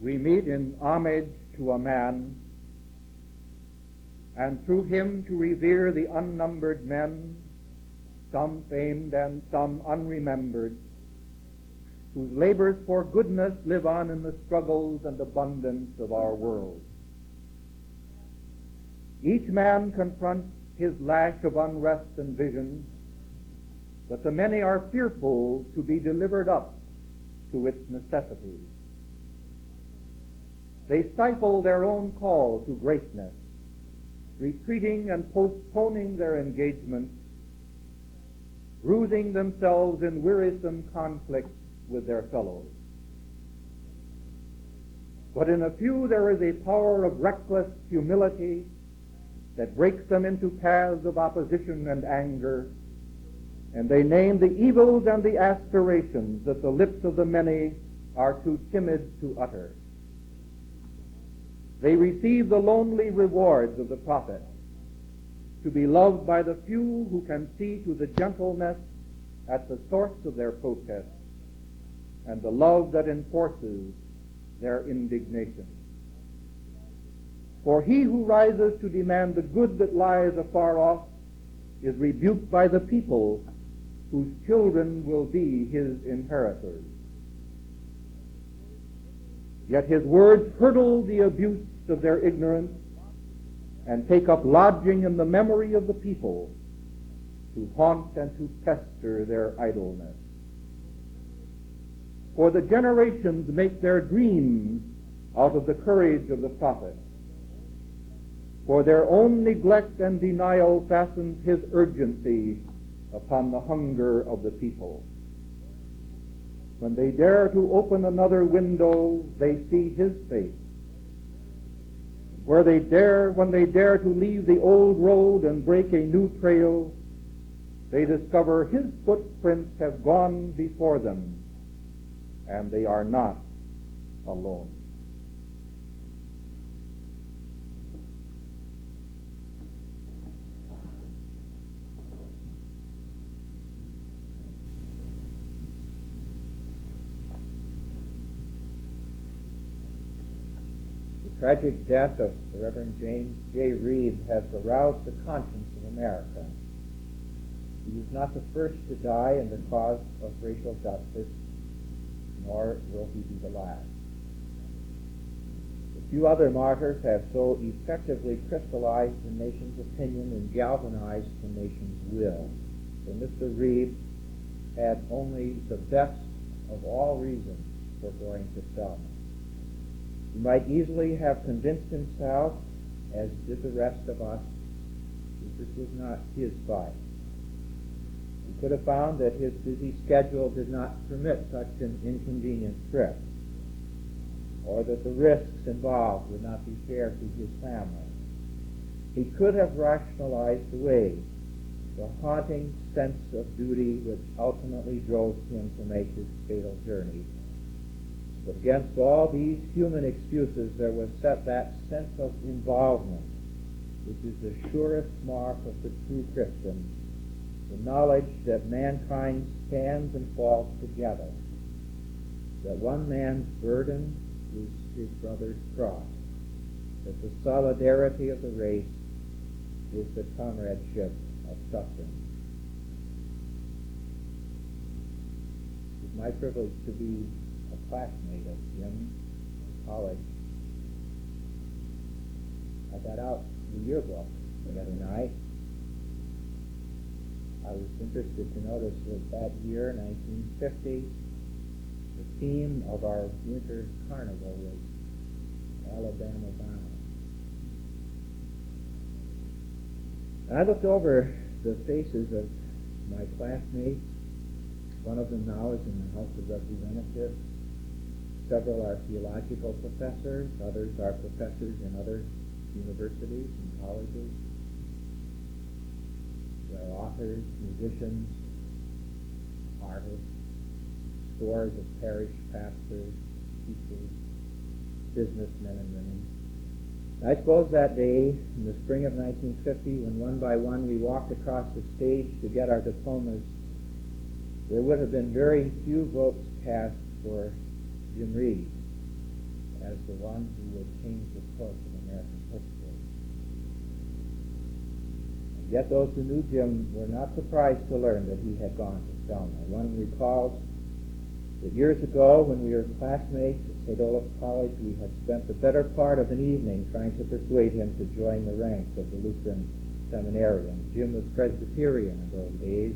we meet in homage to a man, and through him to revere the unnumbered men, some famed and some unremembered, whose labors for goodness live on in the struggles and abundance of our world. Each man confronts his lash of unrest and vision, but the many are fearful to be delivered up to its necessities. They stifle their own call to greatness, retreating and postponing their engagements, bruising themselves in wearisome conflict with their fellows. But in a few there is a power of reckless humility that breaks them into paths of opposition and anger, and they name the evils and the aspirations that the lips of the many are too timid to utter. They receive the lonely rewards of the prophet, to be loved by the few who can see to the gentleness at the source of their protest and the love that enforces their indignation. For he who rises to demand the good that lies afar off is rebuked by the people whose children will be his inheritors. Yet his words hurdle the abuse of their ignorance and take up lodging in the memory of the people to haunt and to pester their idleness. For the generations make their dreams out of the courage of the prophet. For their own neglect and denial fastens his urgency upon the hunger of the people. When they dare to open another window, they see his face. When they dare to leave the old road and break a new trail, they discover his footprints have gone before them, and they are not alone. The tragic death of the Reverend James J. Reeb has aroused the conscience of America. He was not the first to die in the cause of racial justice, nor will he be the last. A few other martyrs have so effectively crystallized the nation's opinion and galvanized the nation's will. For Mr. Reeb had only the best of all reasons for going to Selma. He might easily have convinced himself, as did the rest of us, that this was not his fight. He could have found that his busy schedule did not permit such an inconvenient trip, or that the risks involved would not be fair to his family. He could have rationalized away the haunting sense of duty which ultimately drove him to make his fatal journey. But against all these human excuses, there was set that sense of involvement, which is the surest mark of the true Christian, the knowledge that mankind stands and falls together, that one man's burden is his brother's cross, that the solidarity of the race is the comradeship of suffering. It is my privilege to be a classmate of Jim in college. I got out the yearbook the other night. I was interested to notice that that year, 1950, the theme of our winter carnival was Alabama Bound. And I looked over the faces of my classmates. One of them now is in the House of Representatives. Several are theological professors. Others are professors in other universities and colleges. There are authors, musicians, artists, scores of parish pastors, teachers, businessmen and women. I suppose that day, in the spring of 1950, when one by one we walked across the stage to get our diplomas, there would have been very few votes cast for Jim Reeb. as the one who would change the course of American history. And yet those who knew Jim were not surprised to learn that he had gone to Selma. One recalls that years ago, when we were classmates at St. Olaf College, we had spent the better part of an evening trying to persuade him to join the ranks of the Lutheran seminarians. Jim was Presbyterian in those days.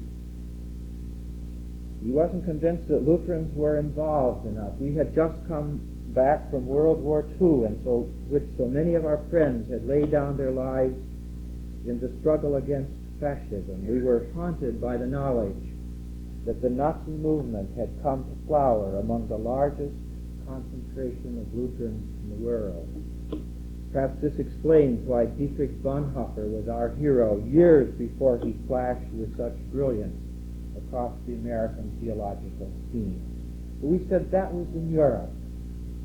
He wasn't convinced that Lutherans were involved enough. We had just come back from World War II, and so many of our friends had laid down their lives in the struggle against fascism. We were haunted by the knowledge that the Nazi movement had come to flower among the largest concentration of Lutherans in the world. Perhaps this explains why Dietrich Bonhoeffer was our hero years before he flashed with such brilliance across the American theological scene. But we said that was in Europe.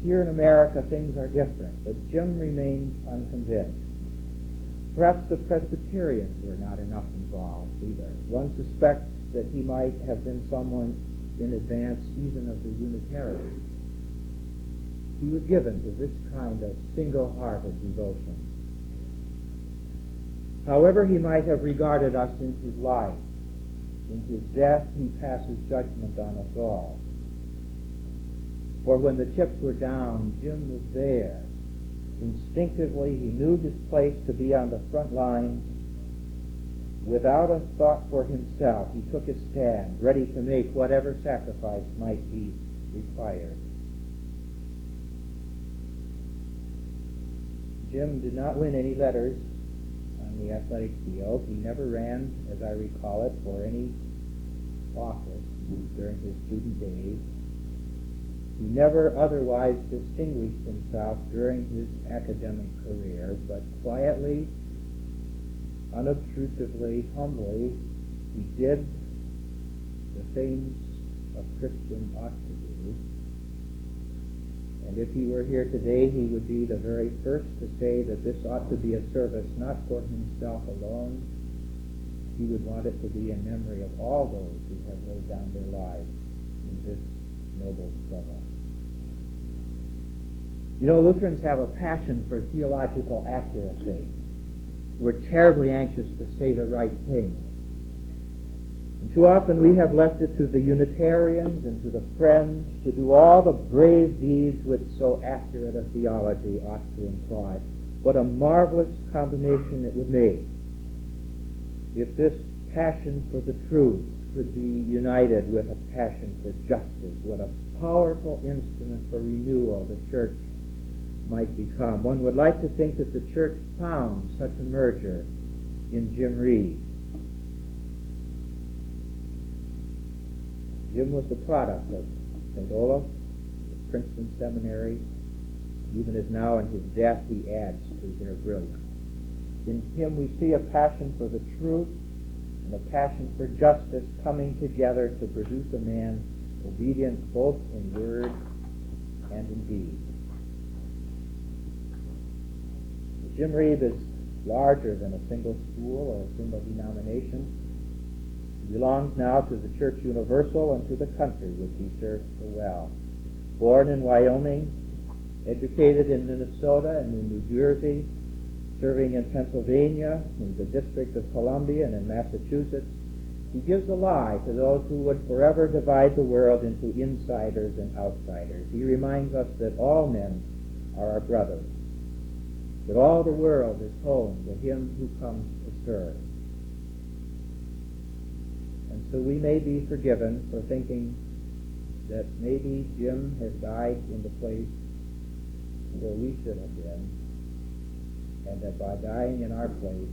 Here in America, things are different. But Jim remained unconvinced. Perhaps the Presbyterians were not enough involved either. One suspects that he might have been someone in advance even of the Unitarians. He was given to this kind of single-hearted devotion. However he might have regarded us in his life, in his death he passes judgment on us all. For when the chips were down, Jim was there. Instinctively, he knew his place to be on the front line. Without a thought for himself, he took his stand, ready to make whatever sacrifice might be required. Jim did not win any letters on the athletic field. He never ran, as I recall it, for any office during his student days. He never otherwise distinguished himself during his academic career, but quietly, unobtrusively, humbly, he did the things a Christian ought to do. And if he were here today, he would be the very first to say that this ought to be a service not for himself alone. He would want it to be in memory of all those who have laid down their lives in this noble struggle. You know, Lutherans have a passion for theological accuracy. We're terribly anxious to say the right thing. And too often we have left it to the Unitarians and to the Friends to do all the brave deeds which so accurate a theology ought to imply. What a marvelous combination it would make if this passion for the truth could be united with a passion for justice. What a powerful instrument for renewal the church might become. One would like to think that the church found such a merger in Jim Reeb. Jim was the product of St. Olaf, the Princeton Seminary. Even as now in his death he adds to their brilliance. In him we see a passion for the truth and a passion for justice coming together to produce a man obedient both in word and in deed. Jim Reeb is larger than a single school or a single denomination. He belongs now to the Church Universal and to the country which he serves so well. Born in Wyoming, educated in Minnesota and in New Jersey, serving in Pennsylvania, in the District of Columbia, and in Massachusetts, he gives a lie to those who would forever divide the world into insiders and outsiders. He reminds us that all men are our brothers, that all the world is home to him who comes to serve. And so we may be forgiven for thinking that maybe Jim has died in the place where we should have been, and that by dying in our place,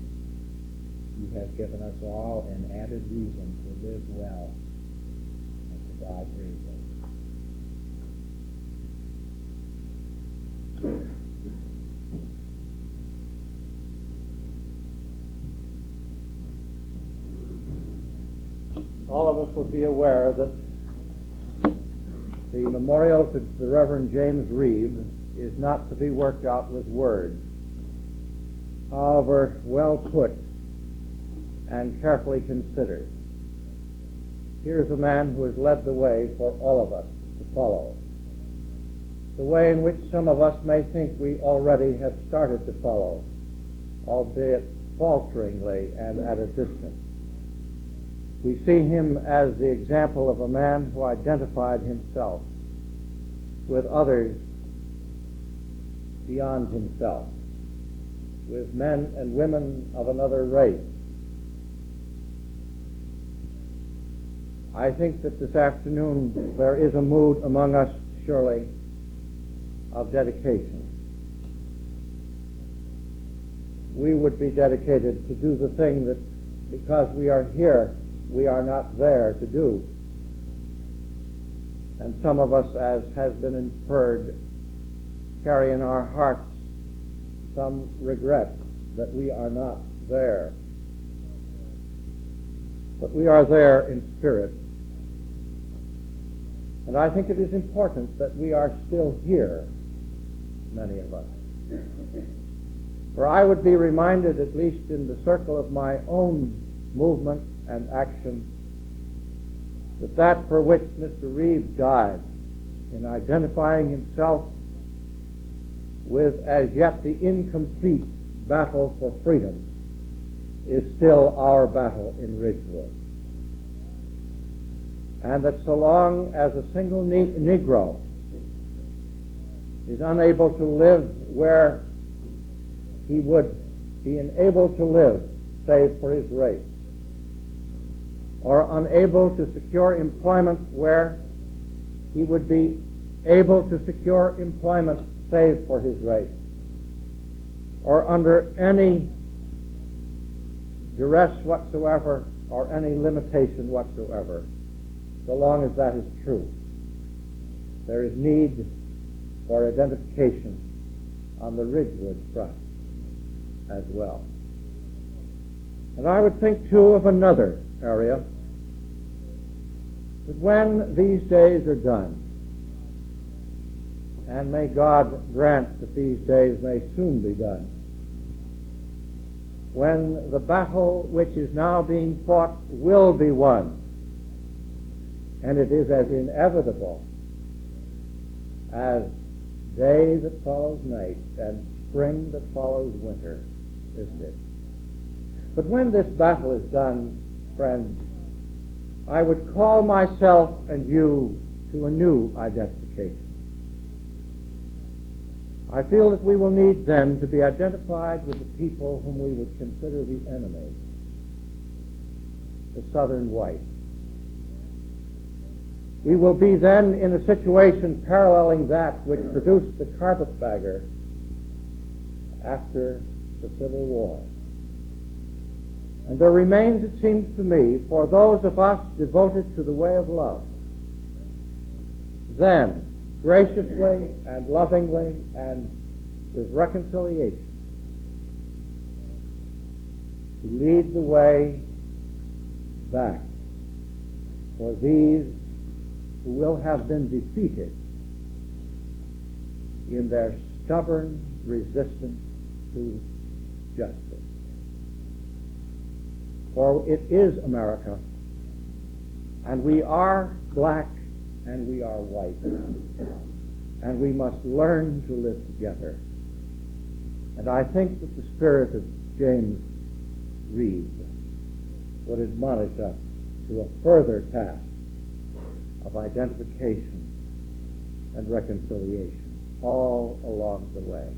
he has given us all an added reason to live well and to die bravely. All of us will be aware that the memorial to the Reverend James Reeb is not to be worked out with words. However well put and carefully considered, here's a man who has led the way for all of us to follow. the way in which some of us may think we already have started to follow, albeit falteringly and at a distance. We see him as the example of a man who identified himself with others beyond himself, with men and women of another race. I think that this afternoon there is a mood among us, surely, of dedication. We would be dedicated to do the thing that, because we are here, we are not there to do. And some of us, as has been inferred, carry in our hearts some regret that we are not there. But we are there in spirit. And I think it is important that we are still here, many of us. For I would be reminded, at least in the circle of my own movement and action, that for which Mr. Reeb died, in identifying himself with as yet the incomplete battle for freedom, is still our battle in Ridgewood. And that so long as a single Negro is unable to live where he would be enabled to live, save for his race, or unable to secure employment where he would be able to secure employment save for his race, or under any duress whatsoever or any limitation whatsoever, so long as that is true, there is need for identification on the Ridgewood front as well. And I would think, too, of another area, that when these days are done, and may God grant that these days may soon be done, when the battle which is now being fought will be won, and it is as inevitable as day that follows night and spring that follows winter, isn't it? But when this battle is done, friends, I would call myself and you to a new identification. I feel that we will need then to be identified with the people whom we would consider the enemy, the Southern white. We will be then in a situation paralleling that which produced the carpetbagger after the Civil War. And there remains, it seems to me, for those of us devoted to the way of love, then graciously and lovingly and with reconciliation to lead the way back for these who will have been defeated in their stubborn resistance to justice. For it is America, and we are black and we are white, and we must learn to live together. And I think that the spirit of James Reeb would admonish us to a further task of identification and reconciliation all along the way.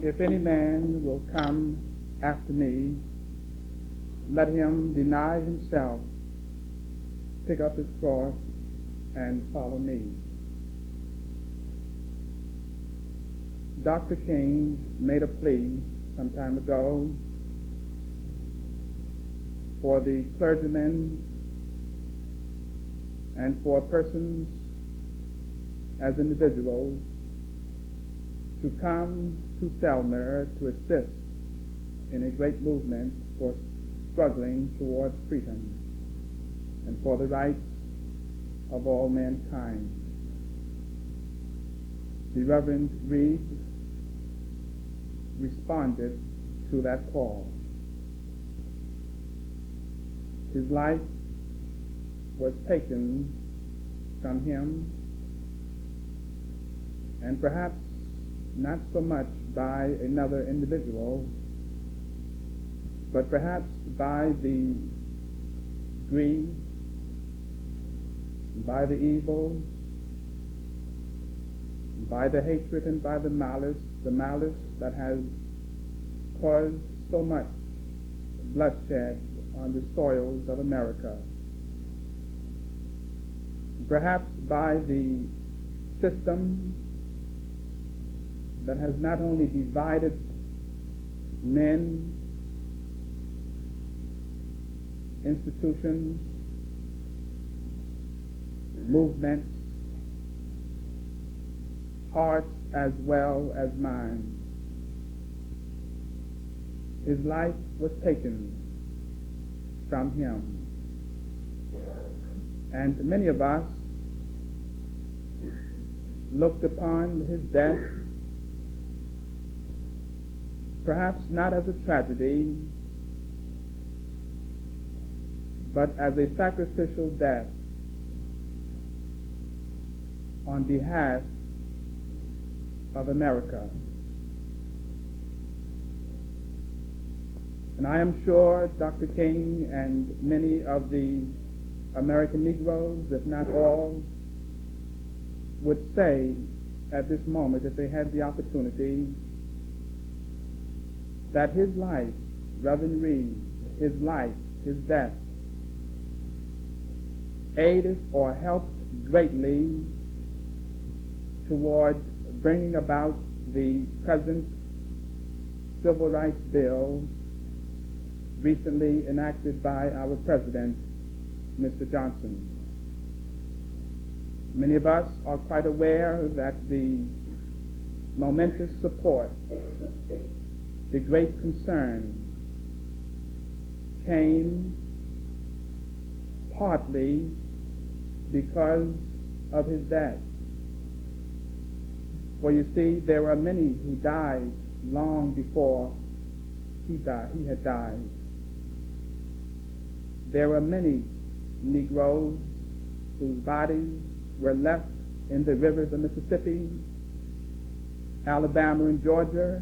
If any man will come after me, let him deny himself, pick up his cross, and follow me. Dr. King made a plea some time ago for the clergymen and for persons as individuals to come to Selmer to assist in a great movement for struggling towards freedom and for the rights of all mankind. The Reverend Reeb responded to that call. His life was taken from him, and perhaps not so much by another individual, but perhaps by the greed, by the evil, by the hatred, and by the malice that has caused so much bloodshed on the soils of America. Perhaps by the system that has not only divided men, institutions, movements, hearts as well as minds. His life was taken from him. And many of us looked upon his death perhaps not as a tragedy, but as a sacrificial death on behalf of America. And I am sure Dr. King and many of the American Negroes, if not all, would say at this moment, if they had the opportunity, that his life, Reverend Reeb, his life, his death, aided or helped greatly toward bringing about the present Civil Rights Bill recently enacted by our President, Mr. Johnson. Many of us are quite aware that the momentous support, the great concern came partly because of his death. For you see, there were many who died long before he had died. There were many Negroes whose bodies were left in the rivers of Mississippi, Alabama, and Georgia.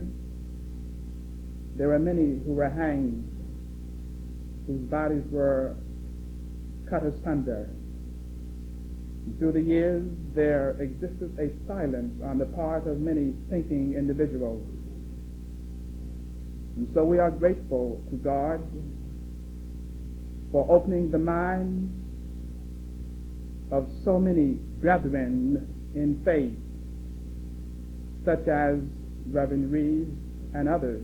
There were many who were hanged, whose bodies were cut asunder. Through the years, there existed a silence on the part of many thinking individuals. And so we are grateful to God for opening the minds of so many brethren in faith, such as Reverend Reeb and others.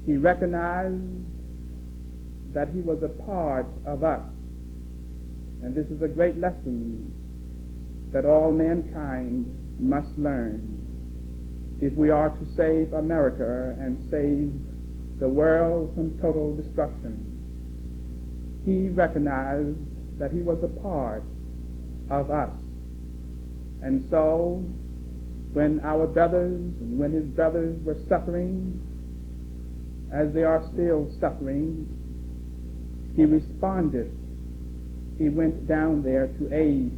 He recognized that he was a part of us. And this is a great lesson that all mankind must learn if we are to save America and save the world from total destruction. He recognized that he was a part of us. And so, when our brothers and when his brothers were suffering, as they are still suffering, he responded. He went down there to aid,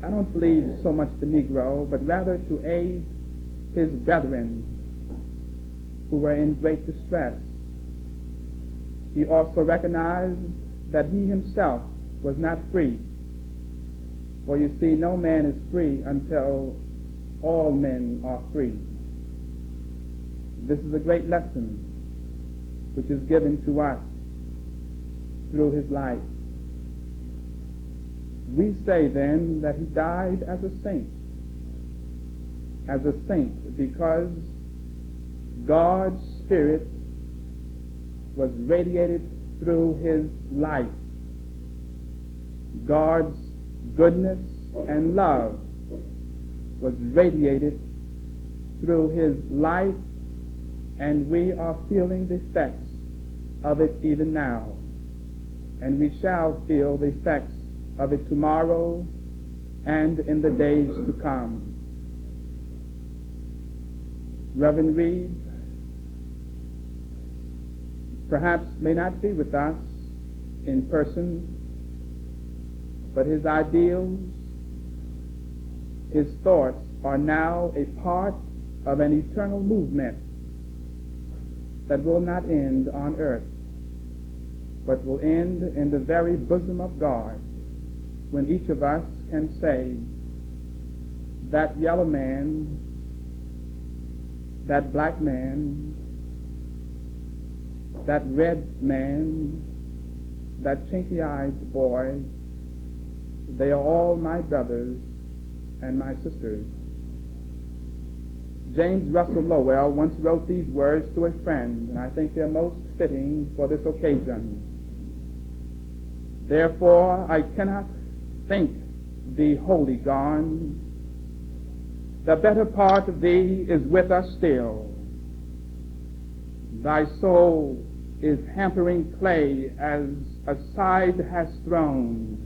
I don't believe so much the Negro, but rather to aid his brethren who were in great distress. He also recognized that he himself was not free. For you see, no man is free until all men are free. This is a great lesson which is given to us through his life. We say then that he died as a saint because God's Spirit was radiated through his life. God's goodness and love was radiated through his life, and we are feeling the effects of it even now. And we shall feel the effects of a tomorrow and in the days to come. Reverend Reeb perhaps may not be with us in person, but his ideals, his thoughts are now a part of an eternal movement that will not end on earth, but will end in the very bosom of God, when each of us can say, that yellow man, that black man, that red man, that chinky-eyed boy, they are all my brothers and my sisters. James Russell Lowell once wrote these words to a friend, and I think they're most fitting for this occasion. Therefore I cannot think thee wholly gone. The better part of thee is with us still. Thy soul is hampering clay as aside hast thrown,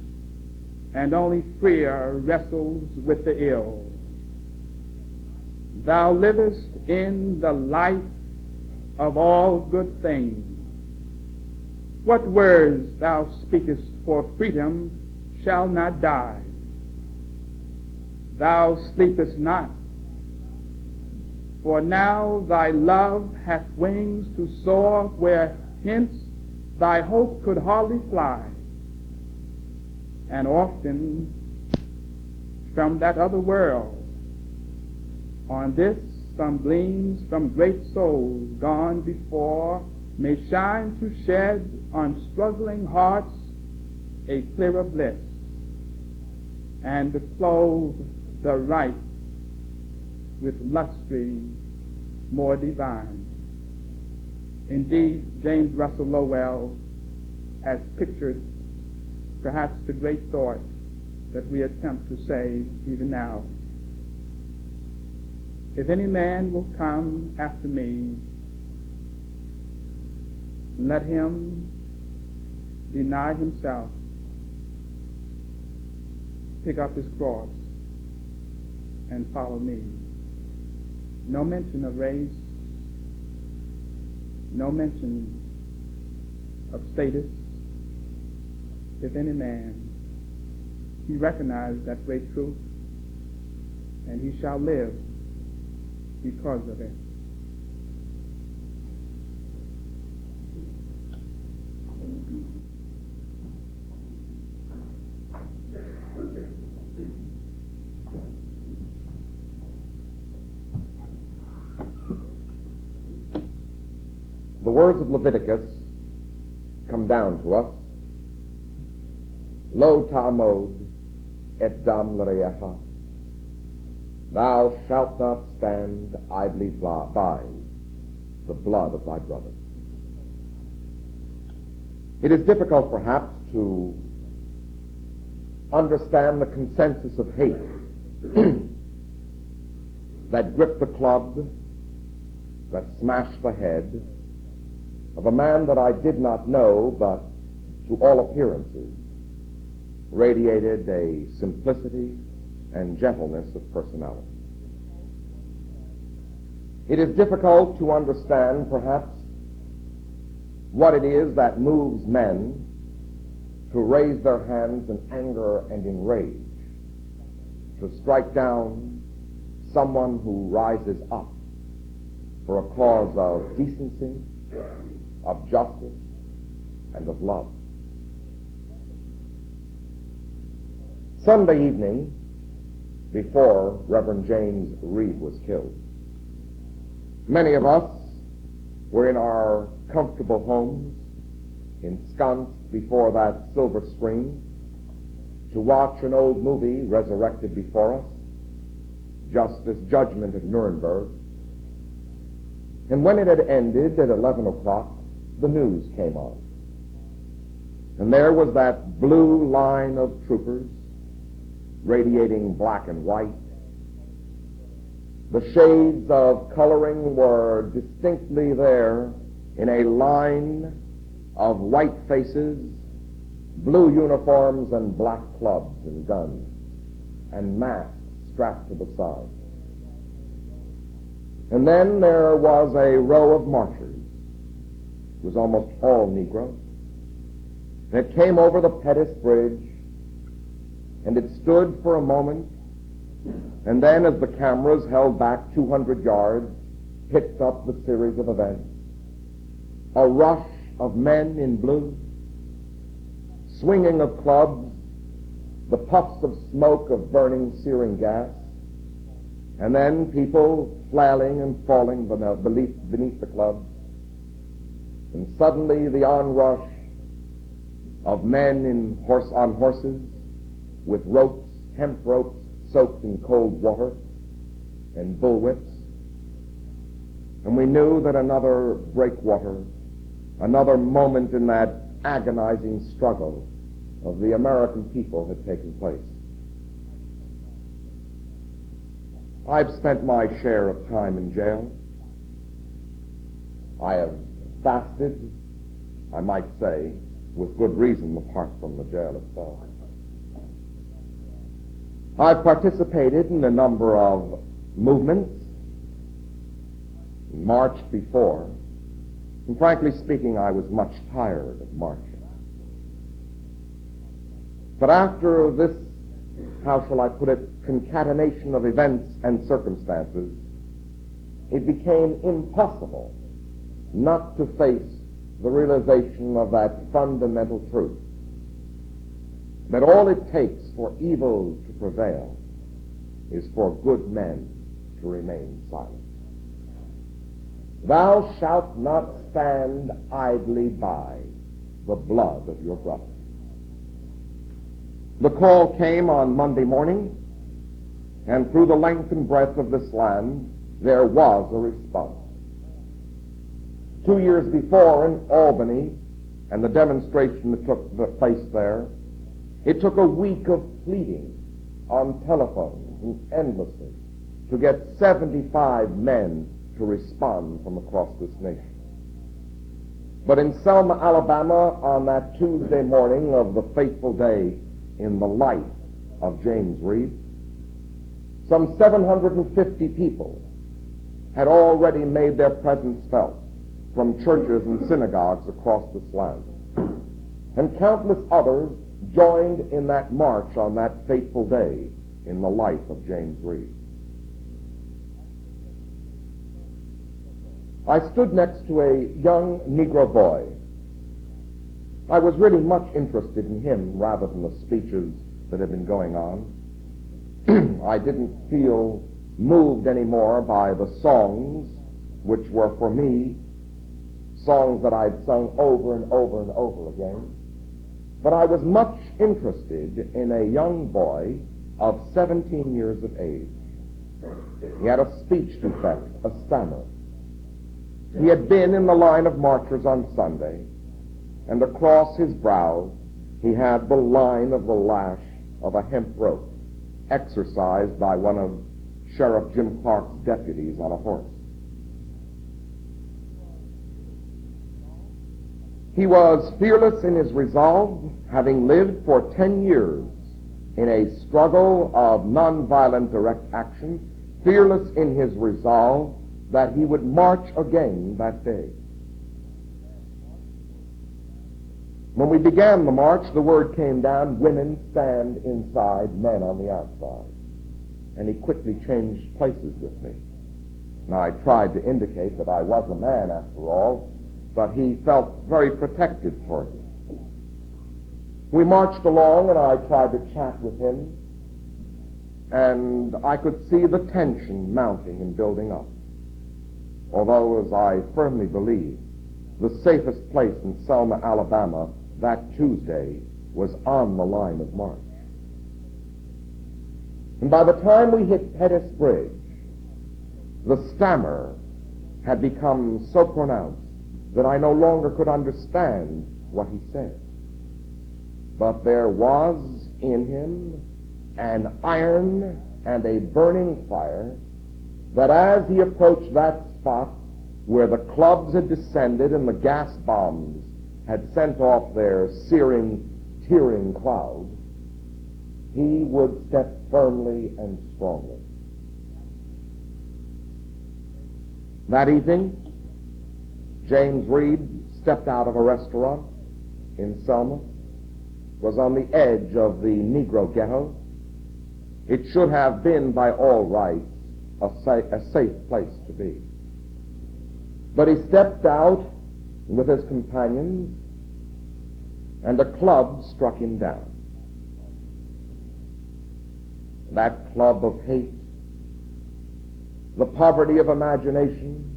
and only fear wrestles with the ill. Thou livest in the life of all good things. What words thou speakest for freedom shall not die. Thou sleepest not, for now thy love hath wings to soar where hence thy hope could hardly fly. And often from that other world, on this some gleams from great souls gone before may shine to shed on struggling hearts a clearer bliss, and to clothe the right with lustre more divine. Indeed, James Russell Lowell has pictured perhaps the great thought that we attempt to say even now. If any man will come after me, let him deny himself, pick up his cross, and follow me. No mention of race, no mention of status. If any man, he recognized that great truth, and he shall live because of it. The words of Leviticus come down to us. Lo ta'amod et dam l'reyecha. Thou shalt not stand idly by the blood of thy brother. It is difficult, perhaps, to understand the consensus of hate that gripped the club, that smashed the head of a man that I did not know, but to all appearances radiated a simplicity and gentleness of personality. It is difficult to understand, perhaps, what it is that moves men to raise their hands in anger and in rage, to strike down someone who rises up for a cause of decency, of justice, and of love. Sunday evening, before Reverend James Reeb was killed, many of us were in our comfortable homes, ensconced before that silver screen, to watch an old movie resurrected before us, Justice Judgment at Nuremberg. And when it had ended at 11 o'clock, the news came on. And there was that blue line of troopers radiating black and white. The shades of coloring were distinctly there in a line of white faces blue uniforms and black clubs and guns, and masks strapped to the side. And then there was a row of marchers. It was almost all Negro. It came over the Pettus Bridge, and it stood for a moment, and then as the cameras held back 200 yards, picked up the series of events. A rush of men in blue, swinging of clubs, the puffs of smoke of burning, searing gas, and then people flailing and falling beneath the clubs, and suddenly the onrush of men on horses with ropes, hemp ropes soaked in cold water, and bullwhips. And we knew that another breakwater, another moment in that agonizing struggle of the American people had taken place. I've spent my share of time in jail. I have fasted, I might say, with good reason apart from the jail itself. I've participated in a number of movements, marched before, and frankly speaking, I was much tired of marching. But after this, how shall I put it, concatenation of events and circumstances, it became impossible not to face the realization of that fundamental truth, that all it takes for evil to prevail is for good men to remain silent. Thou shalt not stand idly by the blood of your brother. The call came on Monday morning, and through the length and breadth of this land, there was a response. 2 years before in Albany, and the demonstration that took place there, it took a week of pleading on telephones and endlessly to get 75 men to respond from across this nation. But in Selma, Alabama, on that Tuesday morning of the fateful day in the life of James Reeb, some 750 people had already made their presence felt from churches and synagogues across this land. And countless others joined in that march on that fateful day in the life of James Reeb. I stood next to a young Negro boy. I was really much interested in him rather than the speeches that had been going on. I didn't feel moved anymore by the songs, which were for me songs that I'd sung over and over and over again. But I was much interested in a young boy of 17 years of age. He had a speech defect, a stammer. He had been in the line of marchers on Sunday, and across his brow he had the line of the lash of a hemp rope exercised by one of Sheriff Jim Clark's deputies on a horse. He was fearless in his resolve, having lived for 10 years in a struggle of nonviolent direct action, fearless in his resolve that he would march again that day. When we began the march, the word came down, women stand inside, men on the outside. And he quickly changed places with me. Now, I tried to indicate that I was a man after all, but he felt very protected toward me. We marched along, and I tried to chat with him, and I could see the tension mounting and building up. Although, as I firmly believe, the safest place in Selma, Alabama, that Tuesday was on the line of march. And by the time we hit Pettus Bridge, the stammer had become so pronounced that I no longer could understand what he said. But there was in him an iron and a burning fire that as he approached that spot where the clubs had descended and the gas bombs had sent off their searing cheering crowd, he would step firmly and strongly. That evening, James Reeb stepped out of a restaurant in Selma, was on the edge of the Negro ghetto. It should have been, by all rights, a safe place to be. But he stepped out with his companions, and a club struck him down. That club of hate, the poverty of imagination,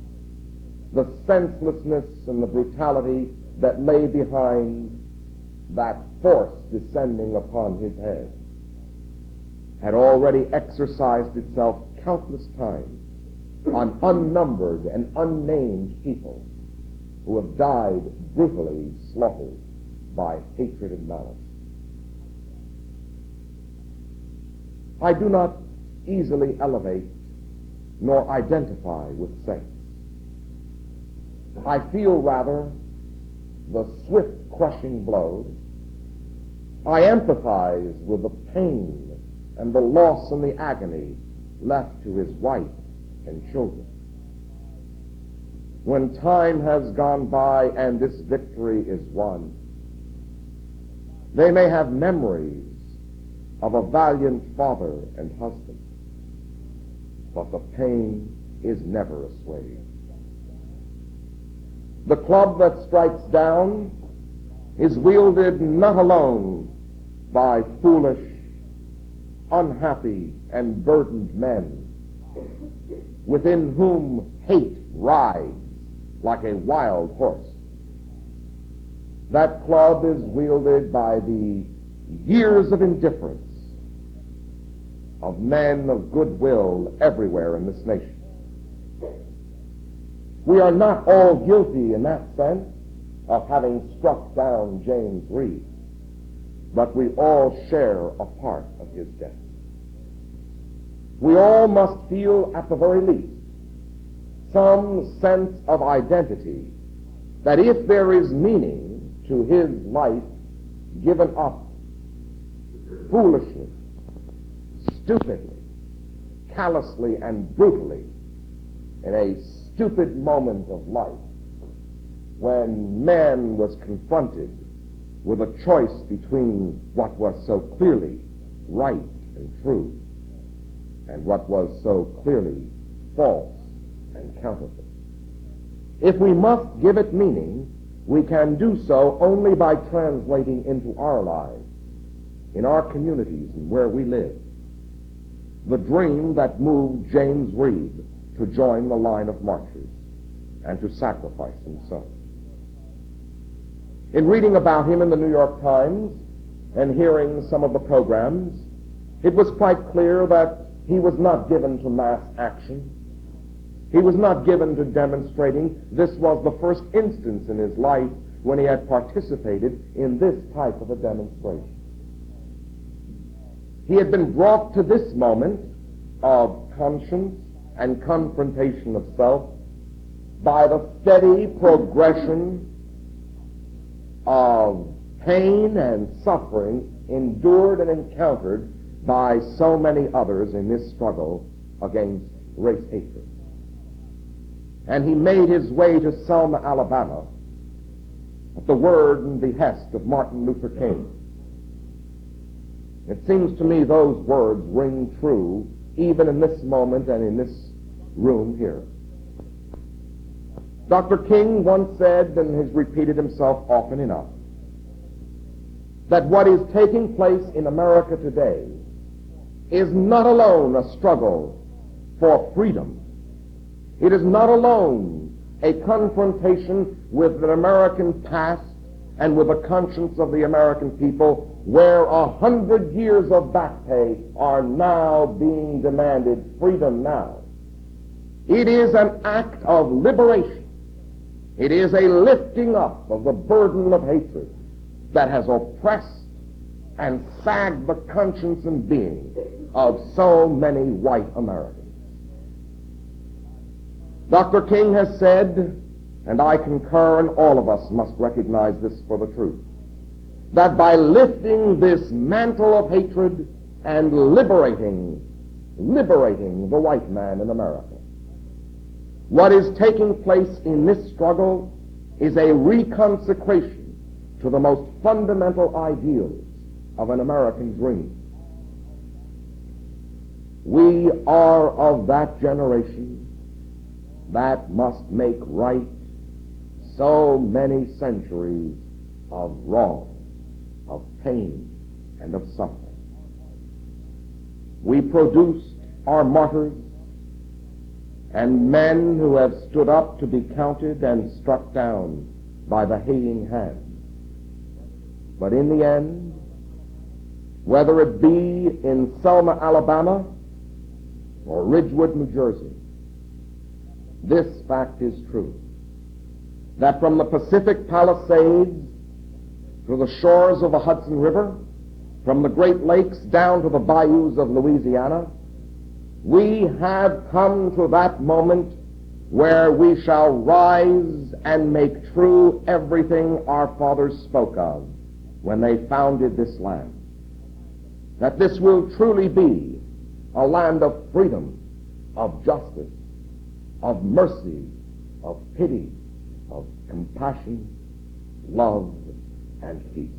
the senselessness and the brutality that lay behind that force descending upon his head, had already exercised itself countless times on unnumbered and unnamed people who have died brutally slaughtered by hatred and malice. I do not easily elevate nor identify with saints. I feel rather the swift crushing blows. I empathize with the pain and the loss and the agony left to his wife and children. When time has gone by and this victory is won, they may have memories of a valiant father and husband, but the pain is never assuaged. The club that strikes down is wielded not alone by foolish, unhappy, and burdened men within whom hate rides like a wild horse. That club is wielded by the years of indifference of men of goodwill everywhere in this nation. We are not all guilty in that sense of having struck down James Reeb, but we all share a part of his death. We all must feel, at the very least, some sense of identity, that if there is meaning to his life given up foolishly, stupidly, callously, and brutally in a stupid moment of life, when man was confronted with a choice between what was so clearly right and true and what was so clearly false and counterfeit. If we must give it meaning, we can do so only by translating into our lives, in our communities and where we live, the dream that moved James Reeb to join the line of martyrs and to sacrifice himself. In reading about him in the New York Times and hearing some of the programs, it was quite clear that he was not given to mass action. He was not given to demonstrating. This was the first instance in his life when he had participated in this type of a demonstration. He had been brought to this moment of conscience and confrontation of self by the steady progression of pain and suffering endured and encountered by so many others in this struggle against race hatred. And he made his way to Selma, Alabama, at the word and behest of Martin Luther King. It seems to me those words ring true even in this moment and in this room here. Dr. King once said, and has repeated himself often enough, that what is taking place in America today is not alone a struggle for freedom. It is not alone a confrontation with an American past and with the conscience of the American people, where 100 years of back pay are now being demanded, freedom now. It is an act of liberation. It is a lifting up of the burden of hatred that has oppressed and sagged the conscience and being of so many white Americans. Dr. King has said, and I concur, and all of us must recognize this for the truth, that by lifting this mantle of hatred and liberating the white man in America, what is taking place in this struggle is a reconsecration to the most fundamental ideals of an American dream. We are of that generation that must make right so many centuries of wrong, of pain, and of suffering. We produced our martyrs and men who have stood up to be counted and struck down by the hating hand. But in the end, whether it be in Selma, Alabama, or Ridgewood, New Jersey, this fact is true, that from the Pacific Palisades to the shores of the Hudson River, from the Great Lakes down to the bayous of Louisiana, we have come to that moment where we shall rise and make true everything our fathers spoke of when they founded this land. That this will truly be a land of freedom, of justice, of mercy, of pity, of compassion, love, and peace.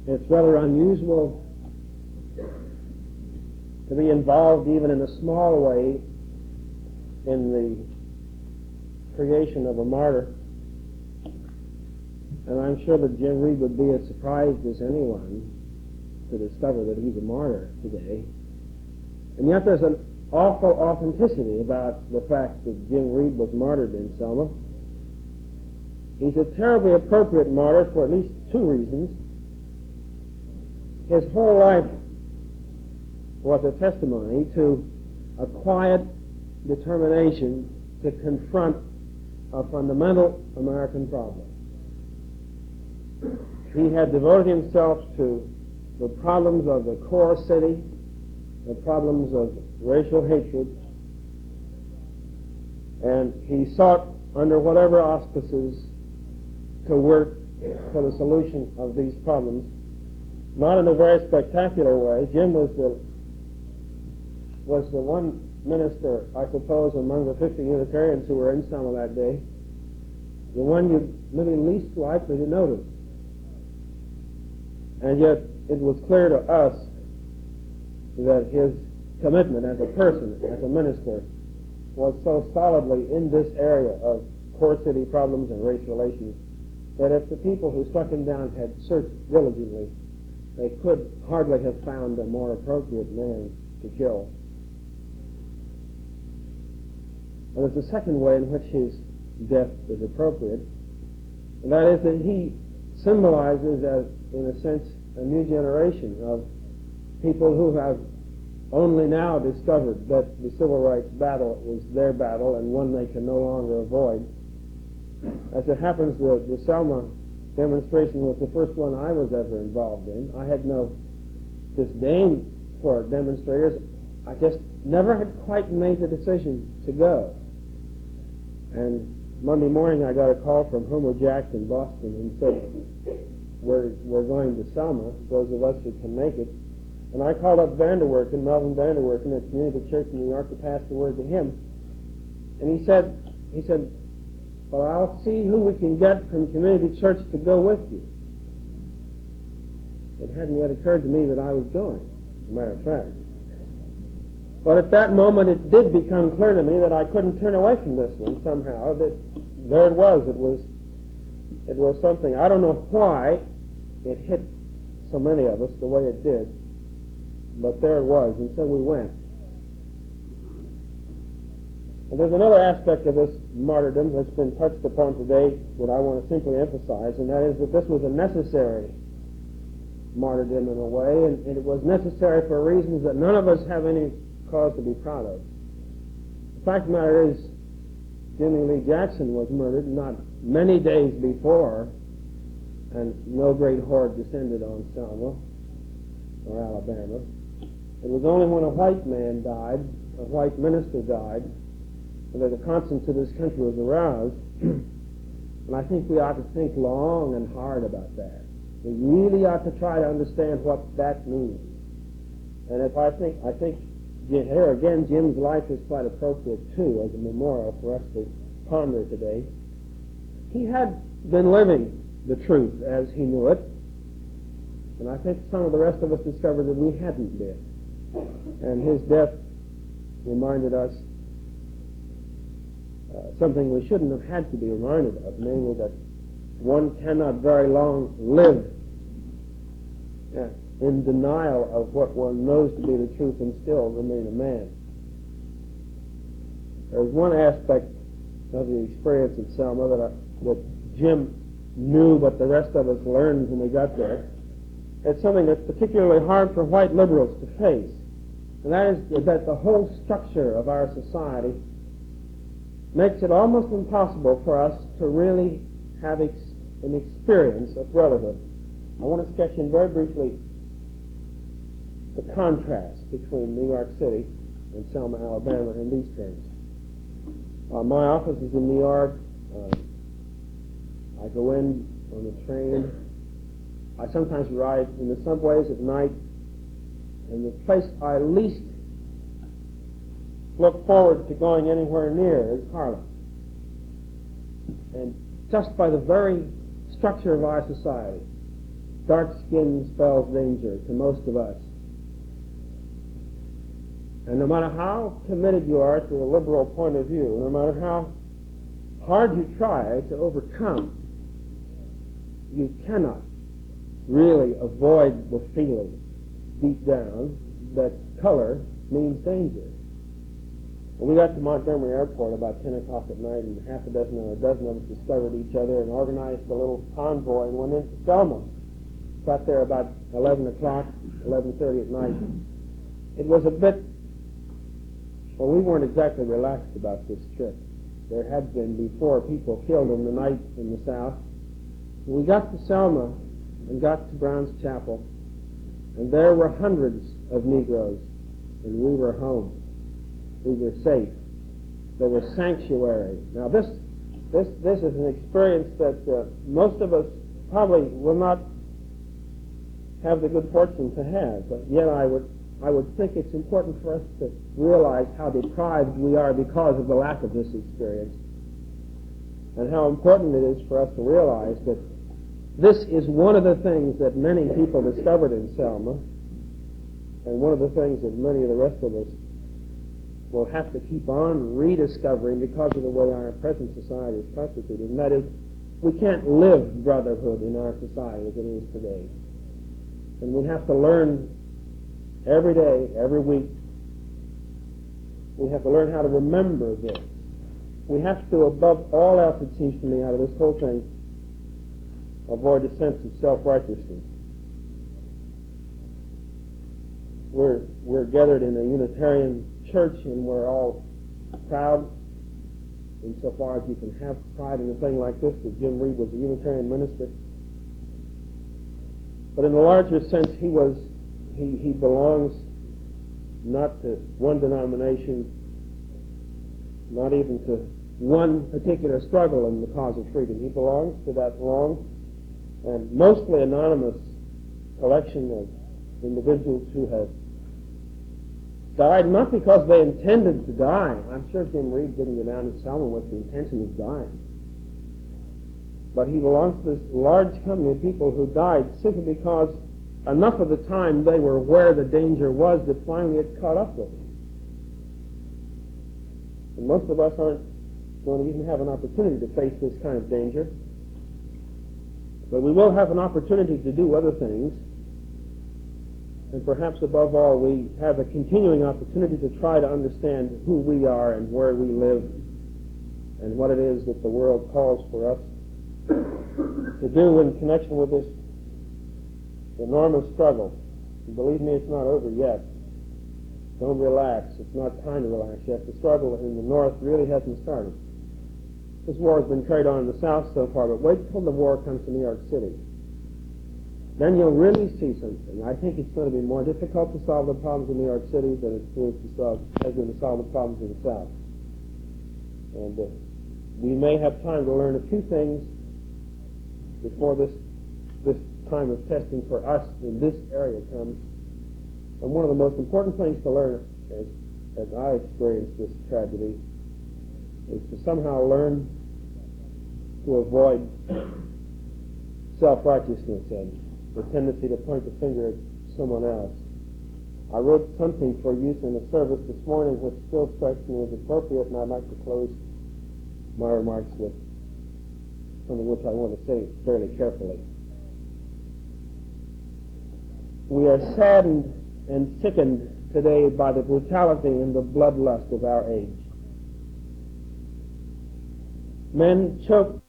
It's rather unusual to be involved even in a small way in the creation of a martyr. And I'm sure that Jim Reeb would be as surprised as anyone to discover that he's a martyr today. And yet there's an awful authenticity about the fact that Jim Reeb was martyred in Selma. He's a terribly appropriate martyr for at least two reasons. His whole life was a testimony to a quiet determination to confront a fundamental American problem. He had devoted himself to the problems of the core city, the problems of racial hatred, and he sought, under whatever auspices, to work for the solution of these problems. Not in a very spectacular way. Jim was the one minister, I suppose, among the 50 Unitarians who were in Selma that day, the one you'd maybe least likely to notice. And yet it was clear to us that his commitment as a person, as a minister, was so solidly in this area of core city problems and race relations that if the people who struck him down had searched diligently, they could hardly have found a more appropriate man to kill. And there's a second way in which his death is appropriate, and that is that he symbolizes, as in a sense, a new generation of people who have only now discovered that the civil rights battle is their battle and one they can no longer avoid. As it happens, the Selma demonstration was the first one I was ever involved in. I had no disdain for demonstrators. I just never had quite made the decision to go. And Monday morning I got a call from Homer Jack in Boston and said, we're going to Selma, those of us who can make it. And I called up Melvin Vanderwerken at Community Church in New York to pass the word to him. And he said, well, I'll see who we can get from Community Church to go with you. It hadn't yet occurred to me that I was going, as a matter of fact. But at that moment it did become clear to me that I couldn't turn away from this one somehow, that there it was. It was something. I don't know why it hit so many of us the way it did, but there it was, and so we went. And there's another aspect of this martyrdom that's been touched upon today that I want to simply emphasize, and that is that this was a necessary martyrdom in a way, and it was necessary for reasons that none of us have any cause to be proud of. The fact of the matter is, Jimmy Lee Jackson was murdered not many days before, and no great horde descended on Selma or Alabama. It was only when a white man died, a white minister died, and that the conscience of this country was aroused. And I think we ought to think long and hard about that. We really ought to try to understand what that means. And I think here again, Jim's life is quite appropriate too as a memorial for us to ponder today. He had been living the truth as he knew it, and I think some of the rest of us discovered that we hadn't been. And his death reminded us something we shouldn't have had to be reminded of, namely that one cannot very long live in denial of what one knows to be the truth and still remain a man. There's one aspect of the experience at Selma that Jim knew, but the rest of us learned when we got there. It's something that's particularly hard for white liberals to face, and that is that the whole structure of our society makes it almost impossible for us to really have an experience of brotherhood. I want to sketch in very briefly the contrast between New York City and Selma, Alabama in these terms. My office is in New York. I go in on the train. I sometimes ride in the subways at night, and the place I least look forward to going anywhere near is Harlem. And just by the very structure of our society, dark skin spells danger to most of us. And no matter how committed you are to a liberal point of view, no matter how hard you try to overcome, you cannot really avoid the feeling deep down that color means danger. When we got to Montgomery Airport about 10 o'clock at night, and half a dozen or a dozen of us discovered each other and organized a little convoy and went into Selma. Got there about 11 o'clock, 11:30 at night. It was a bit, well, we weren't exactly relaxed about this trip. There had been before people killed in the night in the South. We got to Selma and got to Brown's Chapel, and there were hundreds of Negroes, and we were home. We were safe. There was sanctuary. Now this is an experience that most of us probably will not have the good fortune to have, but yet I would think it's important for us to realize how deprived we are because of the lack of this experience, and how important it is for us to realize that this is one of the things that many people discovered in Selma, and one of the things that many of the rest of us will have to keep on rediscovering because of the way our present society is constituted, and that is, we can't live brotherhood in our society as it is today. And we have to learn every day, every week, we have to learn how to remember this. We have to, above all else, it seems to me, out of this whole thing, avoid a sense of self-righteousness. We're gathered in a Unitarian church, and we're all proud, insofar as you can have pride in a thing like this, that Jim Reeb was a Unitarian minister. But in a larger sense, he belongs not to one denomination, not even to one particular struggle in the cause of freedom. He belongs to that long and mostly anonymous collection of individuals who have died not because they intended to die. I'm sure Jim Reeb didn't go down to Selma with the intention of dying. But he belongs to this large company of people who died simply because enough of the time they were where the danger was that finally it caught up with them. And most of us aren't going to even have an opportunity to face this kind of danger. But we will have an opportunity to do other things. And perhaps above all, we have a continuing opportunity to try to understand who we are and where we live and what it is that the world calls for us to do in connection with this enormous struggle. And believe me, it's not over yet. Don't relax. It's not time to relax yet. The struggle in the North really hasn't started. this war has been carried on in the South so far, but wait till the war comes to New York City. Then you'll really see something. I think it's going to be more difficult to solve the problems in New York City than has been to solve the problems in the South. And we may have time to learn a few things before this time of testing for us in this area comes. And one of the most important things to learn, as I experienced this tragedy, is to somehow learn to avoid self-righteousness and the tendency to point the finger at someone else. I wrote something for use in the service this morning which still strikes me as appropriate, and I'd like to close my remarks with something which I want to say fairly carefully. We are saddened and sickened today by the brutality and the bloodlust of our age. Men choke